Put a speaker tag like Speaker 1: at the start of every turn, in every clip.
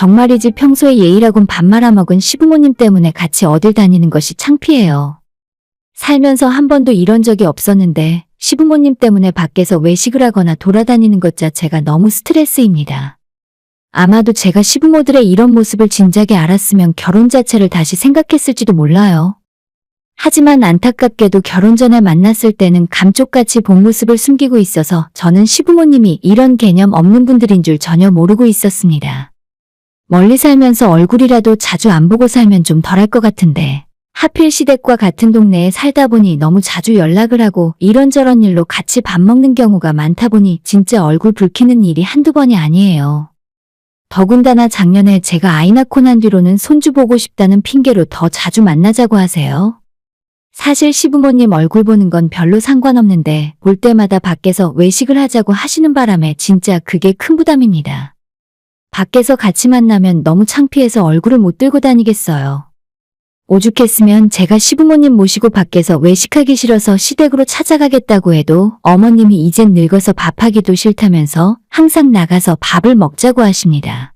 Speaker 1: 정말이지 평소에 예의라곤 밥 말아먹은 시부모님 때문에 같이 어딜 다니는 것이 창피해요. 살면서 한 번도 이런 적이 없었는데 시부모님 때문에 밖에서 외식을 하거나 돌아다니는 것 자체가 너무 스트레스입니다. 아마도 제가 시부모들의 이런 모습을 진작에 알았으면 결혼 자체를 다시 생각했을지도 몰라요. 하지만 안타깝게도 결혼 전에 만났을 때는 감쪽같이 본 모습을 숨기고 있어서 저는 시부모님이 이런 개념 없는 분들인 줄 전혀 모르고 있었습니다. 멀리 살면서 얼굴이라도 자주 안 보고 살면 좀 덜할 것 같은데 하필 시댁과 같은 동네에 살다 보니 너무 자주 연락을 하고 이런저런 일로 같이 밥 먹는 경우가 많다 보니 진짜 얼굴 붉히는 일이 한두 번이 아니에요. 더군다나 작년에 제가 아이 낳고 난 뒤로는 손주 보고 싶다는 핑계로 더 자주 만나자고 하세요. 사실 시부모님 얼굴 보는 건 별로 상관없는데 볼 때마다 밖에서 외식을 하자고 하시는 바람에 진짜 그게 큰 부담입니다. 밖에서 같이 만나면 너무 창피해서 얼굴을 못 들고 다니겠어요. 오죽했으면 제가 시부모님 모시고 밖에서 외식하기 싫어서 시댁으로 찾아가겠다고 해도 어머님이 이젠 늙어서 밥하기도 싫다면서 항상 나가서 밥을 먹자고 하십니다.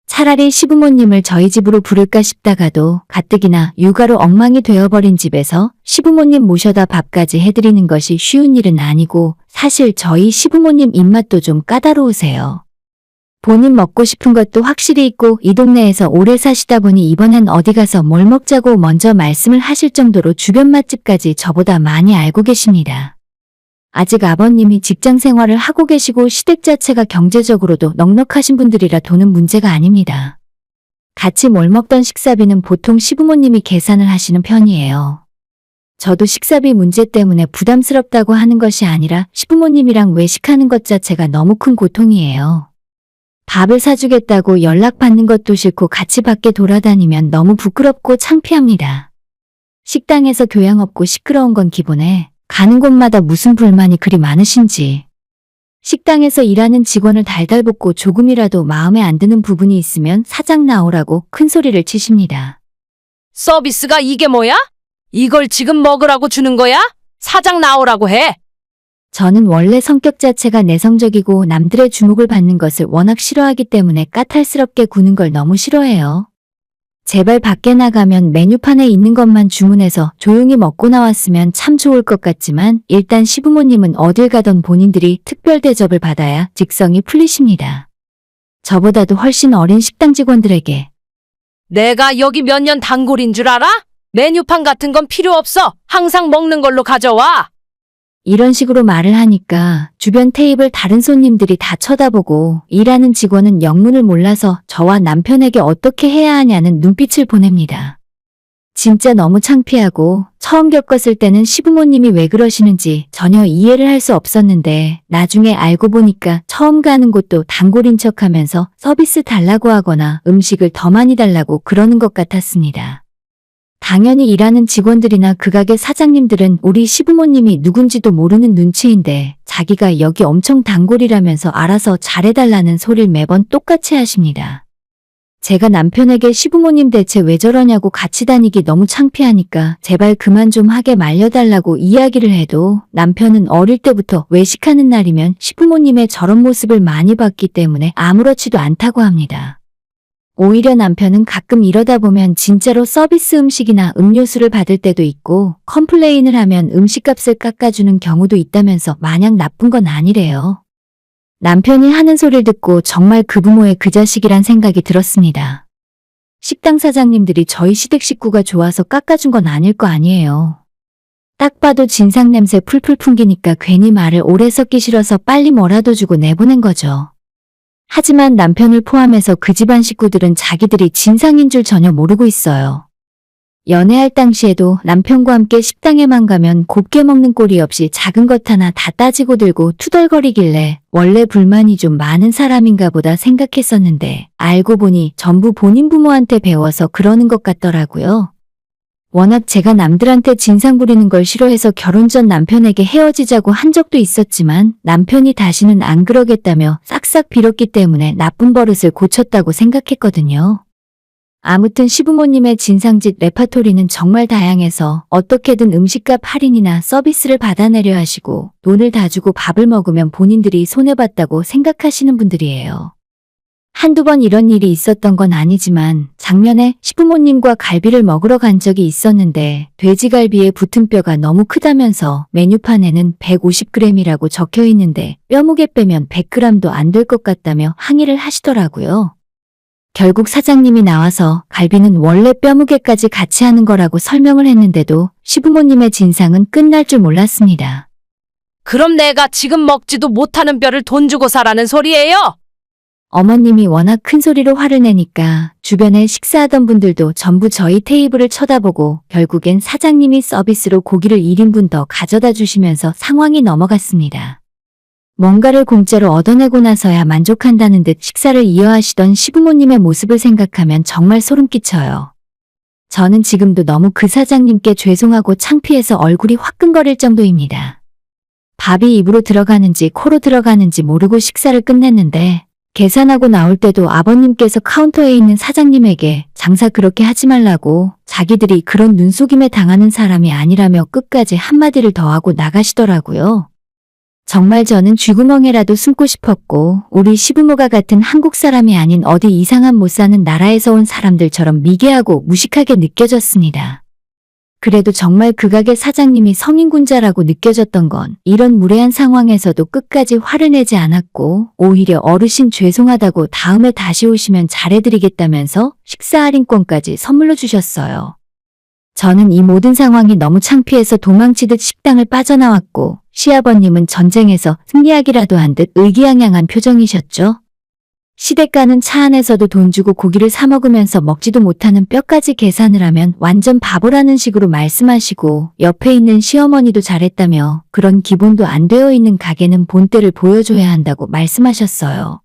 Speaker 1: 차라리 시부모님을 저희 집으로 부를까 싶다가도 가뜩이나 육아로 엉망이 되어버린 집에서 시부모님 모셔다 밥까지 해드리는 것이 쉬운 일은 아니고 사실 저희 시부모님 입맛도 좀 까다로우세요. 본인 먹고 싶은 것도 확실히 있고 이 동네에서 오래 사시다 보니 이번엔 어디 가서 뭘 먹자고 먼저 말씀을 하실 정도로 주변 맛집까지 저보다 많이 알고 계십니다. 아직 아버님이 직장 생활을 하고 계시고 시댁 자체가 경제적으로도 넉넉하신 분들이라 돈은 문제가 아닙니다. 같이 뭘 먹던 식사비는 보통 시부모님이 계산을 하시는 편이에요. 저도 식사비 문제 때문에 부담스럽다고 하는 것이 아니라 시부모님이랑 외식하는 것 자체가 너무 큰 고통이에요. 밥을 사주겠다고 연락받는 것도 싫고 같이 밖에 돌아다니면 너무 부끄럽고 창피합니다. 식당에서 교양 없고 시끄러운 건 기본에 가는 곳마다 무슨 불만이 그리 많으신지. 식당에서 일하는 직원을 달달 볶고 조금이라도 마음에 안 드는 부분이 있으면 사장 나오라고 큰 소리를 치십니다.
Speaker 2: 서비스가 이게 뭐야? 이걸 지금 먹으라고 주는 거야? 사장 나오라고 해.
Speaker 1: 저는 원래 성격 자체가 내성적이고 남들의 주목을 받는 것을 워낙 싫어하기 때문에 까탈스럽게 구는 걸 너무 싫어해요. 제발 밖에 나가면 메뉴판에 있는 것만 주문해서 조용히 먹고 나왔으면 참 좋을 것 같지만 일단 시부모님은 어딜 가던 본인들이 특별 대접을 받아야 직성이 풀리십니다. 저보다도 훨씬 어린 식당 직원들에게
Speaker 2: 내가 여기 몇 년 단골인 줄 알아? 메뉴판 같은 건 필요 없어. 항상 먹는 걸로 가져와.
Speaker 1: 이런 식으로 말을 하니까 주변 테이블 다른 손님들이 다 쳐다보고 일하는 직원은 영문을 몰라서 저와 남편에게 어떻게 해야 하냐는 눈빛을 보냅니다. 진짜 너무 창피하고 처음 겪었을 때는 시부모님이 왜 그러시는지 전혀 이해를 할 수 없었는데 나중에 알고 보니까 처음 가는 곳도 단골인 척하면서 서비스 달라고 하거나 음식을 더 많이 달라고 그러는 것 같았습니다. 당연히 일하는 직원들이나 그 가게 사장님들은 우리 시부모님이 누군지도 모르는 눈치인데 자기가 여기 엄청 단골이라면서 알아서 잘해달라는 소리를 매번 똑같이 하십니다. 제가 남편에게 시부모님 대체 왜 저러냐고 같이 다니기 너무 창피하니까 제발 그만 좀 하게 말려달라고 이야기를 해도 남편은 어릴 때부터 외식하는 날이면 시부모님의 저런 모습을 많이 봤기 때문에 아무렇지도 않다고 합니다. 오히려 남편은 가끔 이러다 보면 진짜로 서비스 음식이나 음료수를 받을 때도 있고 컴플레인을 하면 음식값을 깎아주는 경우도 있다면서 마냥 나쁜 건 아니래요. 남편이 하는 소리를 듣고 정말 그 부모의 그 자식이란 생각이 들었습니다. 식당 사장님들이 저희 시댁 식구가 좋아서 깎아준 건 아닐 거 아니에요. 딱 봐도 진상 냄새 풀풀 풍기니까 괜히 말을 오래 섞기 싫어서 빨리 뭐라도 주고 내보낸 거죠. 하지만 남편을 포함해서 그 집안 식구들은 자기들이 진상인 줄 전혀 모르고 있어요. 연애할 당시에도 남편과 함께 식당에만 가면 곱게 먹는 꼴이 없이 작은 것 하나 다 따지고 들고 투덜거리길래 원래 불만이 좀 많은 사람인가 보다 생각했었는데 알고 보니 전부 본인 부모한테 배워서 그러는 것 같더라고요. 워낙 제가 남들한테 진상 부리는 걸 싫어해서 결혼 전 남편에게 헤어지자고 한 적도 있었지만 남편이 다시는 안 그러겠다며 싹싹 빌었기 때문에 나쁜 버릇을 고쳤다고 생각했거든요. 아무튼 시부모님의 진상짓 레파토리는 정말 다양해서 어떻게든 음식값 할인이나 서비스를 받아내려 하시고 돈을 다 주고 밥을 먹으면 본인들이 손해봤다고 생각하시는 분들이에요. 한두 번 이런 일이 있었던 건 아니지만 작년에 시부모님과 갈비를 먹으러 간 적이 있었는데 돼지갈비에 붙은 뼈가 너무 크다면서 메뉴판에는 150g이라고 적혀 있는데 뼈무게 빼면 100g도 안 될 것 같다며 항의를 하시더라고요. 결국 사장님이 나와서 갈비는 원래 뼈무게까지 같이 하는 거라고 설명을 했는데도 시부모님의 진상은 끝날 줄 몰랐습니다.
Speaker 2: 그럼 내가 지금 먹지도 못하는 뼈를 돈 주고 사라는 소리예요?
Speaker 1: 어머님이 워낙 큰 소리로 화를 내니까 주변에 식사하던 분들도 전부 저희 테이블을 쳐다보고 결국엔 사장님이 서비스로 고기를 1인분 더 가져다 주시면서 상황이 넘어갔습니다. 뭔가를 공짜로 얻어내고 나서야 만족한다는 듯 식사를 이어하시던 시부모님의 모습을 생각하면 정말 소름 끼쳐요. 저는 지금도 너무 그 사장님께 죄송하고 창피해서 얼굴이 화끈거릴 정도입니다. 밥이 입으로 들어가는지 코로 들어가는지 모르고 식사를 끝냈는데 계산하고 나올 때도 아버님께서 카운터에 있는 사장님에게 장사 그렇게 하지 말라고 자기들이 그런 눈속임에 당하는 사람이 아니라며 끝까지 한마디를 더 하고 나가시더라고요. 정말 저는 쥐구멍에라도 숨고 싶었고 우리 시부모가 같은 한국 사람이 아닌 어디 이상한 못 사는 나라에서 온 사람들처럼 미개하고 무식하게 느껴졌습니다. 그래도 정말 그 가게 사장님이 성인군자라고 느껴졌던 건 이런 무례한 상황에서도 끝까지 화를 내지 않았고 오히려 어르신 죄송하다고 다음에 다시 오시면 잘해드리겠다면서 식사 할인권까지 선물로 주셨어요. 저는 이 모든 상황이 너무 창피해서 도망치듯 식당을 빠져나왔고 시아버님은 전쟁에서 승리하기라도 한 듯 의기양양한 표정이셨죠. 시댁가는 차 안에서도 돈 주고 고기를 사 먹으면서 먹지도 못하는 뼈까지 계산을 하면 완전 바보라는 식으로 말씀하시고 옆에 있는 시어머니도 잘했다며 그런 기본도 안 되어 있는 가게는 본때를 보여줘야 한다고 말씀하셨어요.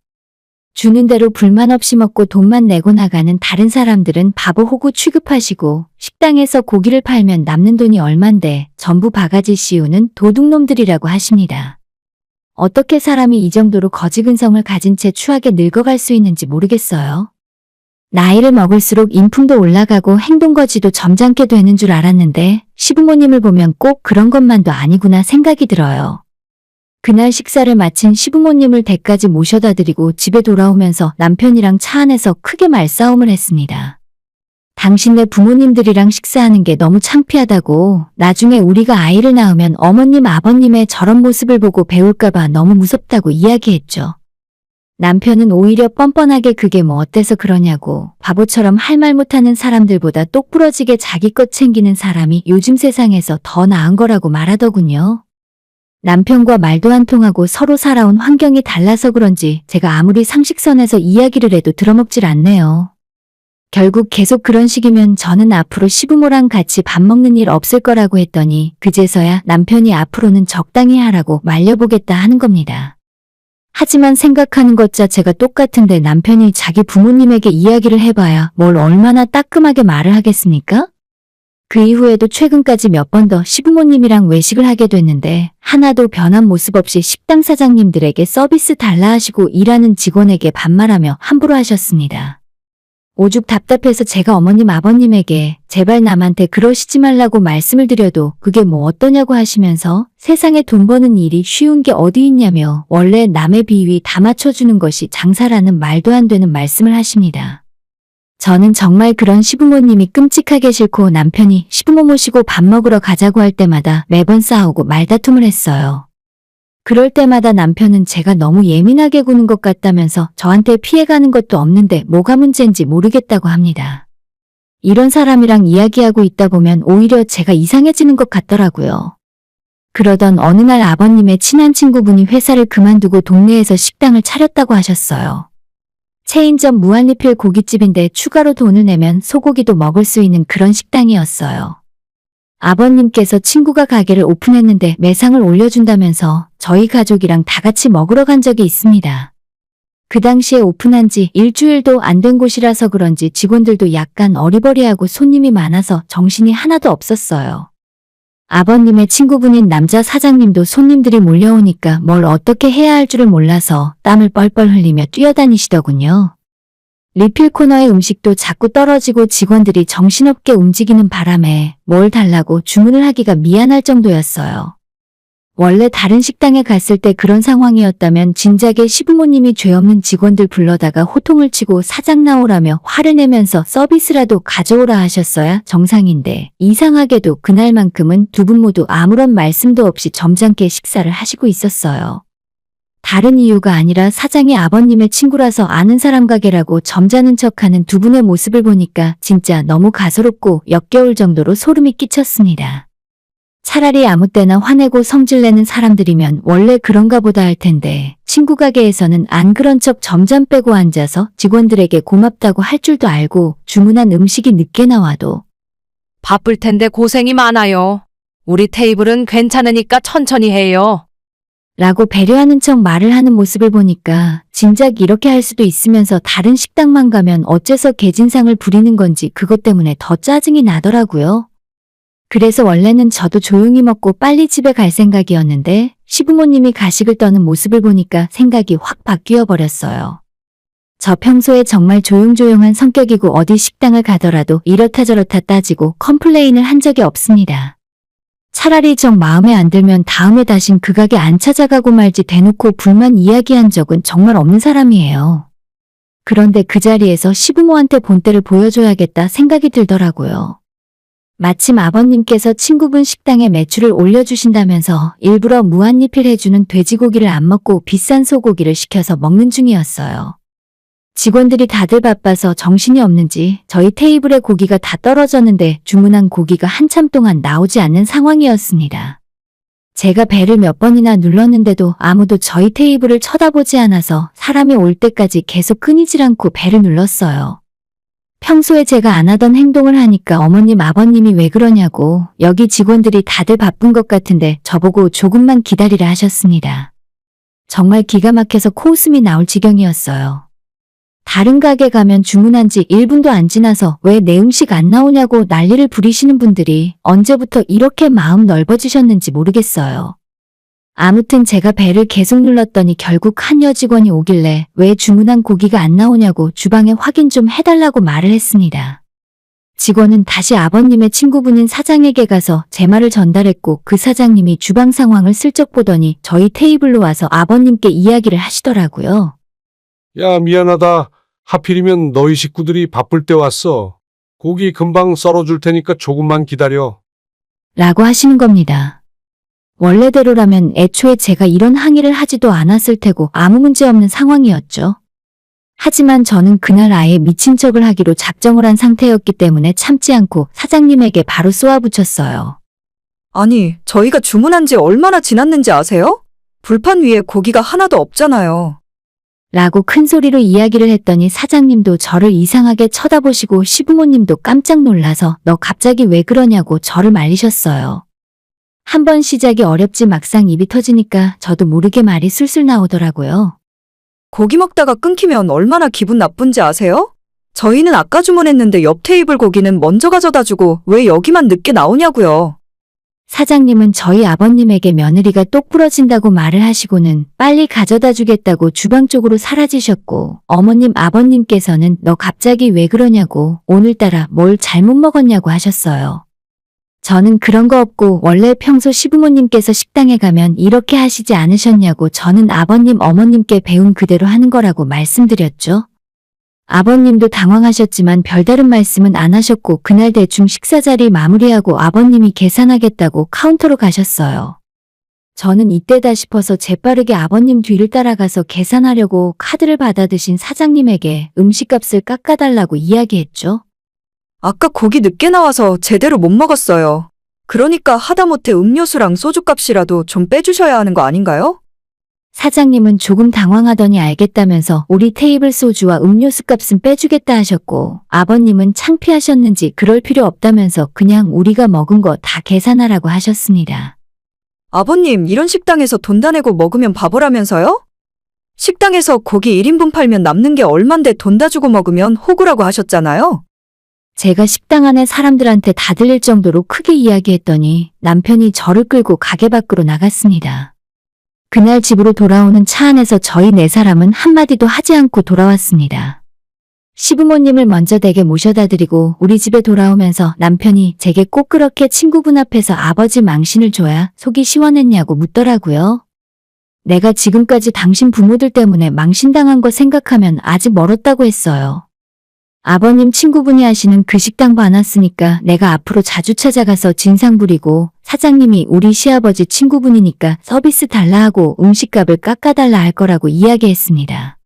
Speaker 1: 주는 대로 불만 없이 먹고 돈만 내고 나가는 다른 사람들은 바보 호구 취급하시고 식당에서 고기를 팔면 남는 돈이 얼만데 전부 바가지 씌우는 도둑놈들이라고 하십니다. 어떻게 사람이 이 정도로 거지근성을 가진 채 추하게 늙어갈 수 있는지 모르겠어요. 나이를 먹을수록 인품도 올라가고 행동거지도 점잖게 되는 줄 알았는데 시부모님을 보면 꼭 그런 것만도 아니구나 생각이 들어요. 그날 식사를 마친 시부모님을 댁까지 모셔다 드리고 집에 돌아오면서 남편이랑 차 안에서 크게 말싸움을 했습니다. 당신네 부모님들이랑 식사하는 게 너무 창피하다고 나중에 우리가 아이를 낳으면 어머님 아버님의 저런 모습을 보고 배울까봐 너무 무섭다고 이야기했죠. 남편은 오히려 뻔뻔하게 그게 뭐 어때서 그러냐고 바보처럼 할 말 못하는 사람들보다 똑부러지게 자기 것 챙기는 사람이 요즘 세상에서 더 나은 거라고 말하더군요. 남편과 말도 안 통하고 서로 살아온 환경이 달라서 그런지 제가 아무리 상식선에서 이야기를 해도 들어먹질 않네요. 결국 계속 그런 식이면 저는 앞으로 시부모랑 같이 밥 먹는 일 없을 거라고 했더니 그제서야 남편이 앞으로는 적당히 하라고 말려보겠다 하는 겁니다. 하지만 생각하는 것 자체가 똑같은데 남편이 자기 부모님에게 이야기를 해봐야 뭘 얼마나 따끔하게 말을 하겠습니까? 그 이후에도 최근까지 몇 번 더 시부모님이랑 외식을 하게 됐는데 하나도 변한 모습 없이 식당 사장님들에게 서비스 달라 하시고 일하는 직원에게 반말하며 함부로 하셨습니다. 오죽 답답해서 제가 어머님 아버님에게 제발 남한테 그러시지 말라고 말씀을 드려도 그게 뭐 어떠냐고 하시면서 세상에 돈 버는 일이 쉬운 게 어디 있냐며 원래 남의 비위 다 맞춰주는 것이 장사라는 말도 안 되는 말씀을 하십니다. 저는 정말 그런 시부모님이 끔찍하게 싫고 남편이 시부모 모시고 밥 먹으러 가자고 할 때마다 매번 싸우고 말다툼을 했어요. 그럴 때마다 남편은 제가 너무 예민하게 구는 것 같다면서 저한테 피해가는 것도 없는데 뭐가 문제인지 모르겠다고 합니다. 이런 사람이랑 이야기하고 있다 보면 오히려 제가 이상해지는 것 같더라고요. 그러던 어느 날 아버님의 친한 친구분이 회사를 그만두고 동네에서 식당을 차렸다고 하셨어요. 체인점 무한리필 고깃집인데 추가로 돈을 내면 소고기도 먹을 수 있는 그런 식당이었어요. 아버님께서 친구가 가게를 오픈했는데 매상을 올려준다면서 저희 가족이랑 다 같이 먹으러 간 적이 있습니다. 그 당시에 오픈한 지 일주일도 안 된 곳이라서 그런지 직원들도 약간 어리버리하고 손님이 많아서 정신이 하나도 없었어요. 아버님의 친구분인 남자 사장님도 손님들이 몰려오니까 뭘 어떻게 해야 할 줄을 몰라서 땀을 뻘뻘 흘리며 뛰어다니시더군요. 리필 코너의 음식도 자꾸 떨어지고 직원들이 정신없게 움직이는 바람에 뭘 달라고 주문을 하기가 미안할 정도였어요. 원래 다른 식당에 갔을 때 그런 상황이었다면 진작에 시부모님이 죄 없는 직원들 불러다가 호통을 치고 사장 나오라며 화를 내면서 서비스라도 가져오라 하셨어야 정상인데 이상하게도 그날만큼은 두 분 모두 아무런 말씀도 없이 점잖게 식사를 하시고 있었어요. 다른 이유가 아니라 사장이 아버님의 친구라서 아는 사람 가게라고 점잖은 척하는 두 분의 모습을 보니까 진짜 너무 가소롭고 역겨울 정도로 소름이 끼쳤습니다. 차라리 아무 때나 화내고 성질내는 사람들이면 원래 그런가 보다 할 텐데 친구 가게에서는 안 그런 척 점잠 빼고 앉아서 직원들에게 고맙다고 할 줄도 알고 주문한 음식이 늦게 나와도
Speaker 2: 바쁠 텐데 고생이 많아요. 우리 테이블은 괜찮으니까 천천히 해요.
Speaker 1: 라고 배려하는 척 말을 하는 모습을 보니까 진작 이렇게 할 수도 있으면서 다른 식당만 가면 어째서 개진상을 부리는 건지 그것 때문에 더 짜증이 나더라고요. 그래서 원래는 저도 조용히 먹고 빨리 집에 갈 생각이었는데 시부모님이 가식을 떠는 모습을 보니까 생각이 확 바뀌어 버렸어요. 저 평소에 정말 조용조용한 성격이고 어디 식당을 가더라도 이렇다 저렇다 따지고 컴플레인을 한 적이 없습니다. 차라리 정 마음에 안 들면 다음에 다신 그 가게 안 찾아가고 말지 대놓고 불만 이야기한 적은 정말 없는 사람이에요. 그런데 그 자리에서 시부모한테 본때를 보여줘야겠다 생각이 들더라고요. 마침 아버님께서 친구분 식당에 매출을 올려주신다면서 일부러 무한리필 해주는 돼지고기를 안 먹고 비싼 소고기를 시켜서 먹는 중이었어요. 직원들이 다들 바빠서 정신이 없는지 저희 테이블에 고기가 다 떨어졌는데 주문한 고기가 한참 동안 나오지 않는 상황이었습니다. 제가 벨을 몇 번이나 눌렀는데도 아무도 저희 테이블을 쳐다보지 않아서 사람이 올 때까지 계속 끊이질 않고 벨을 눌렀어요. 평소에 제가 안 하던 행동을 하니까 어머님 아버님이 왜 그러냐고 여기 직원들이 다들 바쁜 것 같은데 저보고 조금만 기다리라 하셨습니다. 정말 기가 막혀서 코웃음이 나올 지경이었어요. 다른 가게 가면 주문한 지 1분도 안 지나서 왜 내 음식 안 나오냐고 난리를 부리시는 분들이 언제부터 이렇게 마음 넓어지셨는지 모르겠어요. 아무튼 제가 벨을 계속 눌렀더니 결국 한 여직원이 오길래 왜 주문한 고기가 안 나오냐고 주방에 확인 좀 해달라고 말을 했습니다. 직원은 다시 아버님의 친구분인 사장에게 가서 제 말을 전달했고 그 사장님이 주방 상황을 슬쩍 보더니 저희 테이블로 와서 아버님께 이야기를 하시더라고요.
Speaker 3: 야, 미안하다. 하필이면 너희 식구들이 바쁠 때 왔어. 고기 금방 썰어줄 테니까 조금만 기다려.
Speaker 1: 라고 하시는 겁니다. 원래대로라면 애초에 제가 이런 항의를 하지도 않았을 테고 아무 문제 없는 상황이었죠. 하지만 저는 그날 아예 미친 척을 하기로 작정을 한 상태였기 때문에 참지 않고 사장님에게 바로 쏘아붙였어요.
Speaker 4: 아니, 저희가 주문한 지 얼마나 지났는지 아세요? 불판 위에 고기가 하나도 없잖아요.
Speaker 1: 라고 큰 소리로 이야기를 했더니 사장님도 저를 이상하게 쳐다보시고 시부모님도 깜짝 놀라서 너 갑자기 왜 그러냐고 저를 말리셨어요. 한 번 시작이 어렵지 막상 입이 터지니까 저도 모르게 말이 술술 나오더라고요.
Speaker 4: 고기 먹다가 끊기면 얼마나 기분 나쁜지 아세요? 저희는 아까 주문했는데 옆 테이블 고기는 먼저 가져다 주고 왜 여기만 늦게 나오냐고요.
Speaker 1: 사장님은 저희 아버님에게 며느리가 똑 부러진다고 말을 하시고는 빨리 가져다 주겠다고 주방 쪽으로 사라지셨고 어머님 아버님께서는 너 갑자기 왜 그러냐고 오늘따라 뭘 잘못 먹었냐고 하셨어요. 저는 그런 거 없고 원래 평소 시부모님께서 식당에 가면 이렇게 하시지 않으셨냐고 저는 아버님 어머님께 배운 그대로 하는 거라고 말씀드렸죠. 아버님도 당황하셨지만 별다른 말씀은 안 하셨고 그날 대충 식사 자리 마무리하고 아버님이 계산하겠다고 카운터로 가셨어요. 저는 이때다 싶어서 재빠르게 아버님 뒤를 따라가서 계산하려고 카드를 받아드신 사장님에게 음식값을 깎아달라고 이야기했죠.
Speaker 4: 아까 고기 늦게 나와서 제대로 못 먹었어요. 그러니까 하다못해 음료수랑 소주값이라도 좀 빼주셔야 하는 거 아닌가요?
Speaker 1: 사장님은 조금 당황하더니 알겠다면서 우리 테이블 소주와 음료수 값은 빼주겠다 하셨고 아버님은 창피하셨는지 그럴 필요 없다면서 그냥 우리가 먹은 거 다 계산하라고 하셨습니다.
Speaker 4: 아버님, 이런 식당에서 돈 다 내고 먹으면 바보라면서요? 식당에서 고기 1인분 팔면 남는 게 얼만데 돈 다 주고 먹으면 호구라고 하셨잖아요.
Speaker 1: 제가 식당 안에 사람들한테 다 들릴 정도로 크게 이야기했더니 남편이 저를 끌고 가게 밖으로 나갔습니다. 그날 집으로 돌아오는 차 안에서 저희 4사람은 한마디도 하지 않고 돌아왔습니다. 시부모님을 먼저 댁에 모셔다 드리고 우리 집에 돌아오면서 남편이 제게 꼭 그렇게 친구분 앞에서 아버지 망신을 줘야 속이 시원했냐고 묻더라고요. 내가 지금까지 당신 부모들 때문에 망신당한 거 생각하면 아직 멀었다고 했어요. 아버님 친구분이 하시는 그 식당 봐놨으니까 내가 앞으로 자주 찾아가서 진상 부리고 사장님이 우리 시아버지 친구분이니까 서비스 달라 하고 음식값을 깎아달라 할 거라고 이야기했습니다.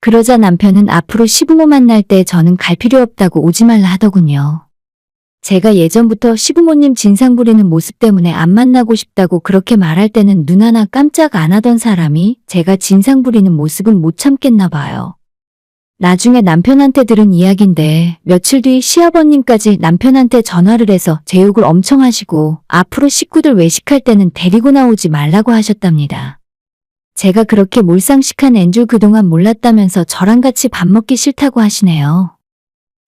Speaker 1: 그러자 남편은 앞으로 시부모 만날 때 저는 갈 필요 없다고 오지 말라 하더군요. 제가 예전부터 시부모님 진상 부리는 모습 때문에 안 만나고 싶다고 그렇게 말할 때는 눈 하나 깜짝 안 하던 사람이 제가 진상 부리는 모습은 못 참겠나 봐요. 나중에 남편한테 들은 이야기인데 며칠 뒤 시아버님까지 남편한테 전화를 해서 제 욕을 엄청 하시고 앞으로 식구들 외식할 때는 데리고 나오지 말라고 하셨답니다. 제가 그렇게 몰상식한 앤 줄 그동안 몰랐다면서 저랑 같이 밥 먹기 싫다고 하시네요.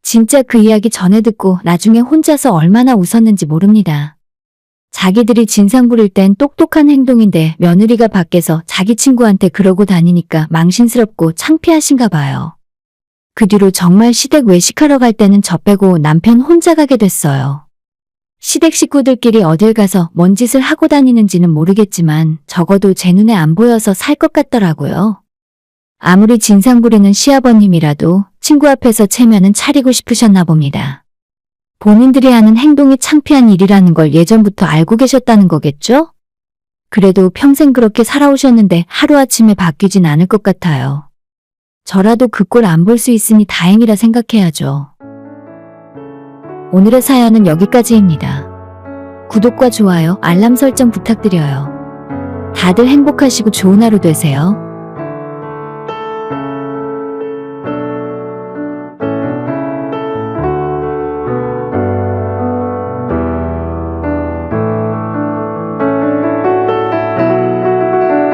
Speaker 1: 진짜 그 이야기 전에 듣고 나중에 혼자서 얼마나 웃었는지 모릅니다. 자기들이 진상 부릴 땐 똑똑한 행동인데 며느리가 밖에서 자기 친구한테 그러고 다니니까 망신스럽고 창피하신가 봐요. 그 뒤로 정말 시댁 외식하러 갈 때는 저 빼고 남편 혼자 가게 됐어요. 시댁 식구들끼리 어딜 가서 뭔 짓을 하고 다니는지는 모르겠지만 적어도 제 눈에 안 보여서 살 것 같더라고요. 아무리 진상 부리는 시아버님이라도 친구 앞에서 체면은 차리고 싶으셨나 봅니다. 본인들이 하는 행동이 창피한 일이라는 걸 예전부터 알고 계셨다는 거겠죠? 그래도 평생 그렇게 살아오셨는데 하루아침에 바뀌진 않을 것 같아요. 저라도 그 꼴 안 볼 수 있으니 다행이라 생각해야죠. 오늘의 사연은 여기까지입니다. 구독과 좋아요, 알람 설정 부탁드려요. 다들 행복하시고 좋은 하루 되세요.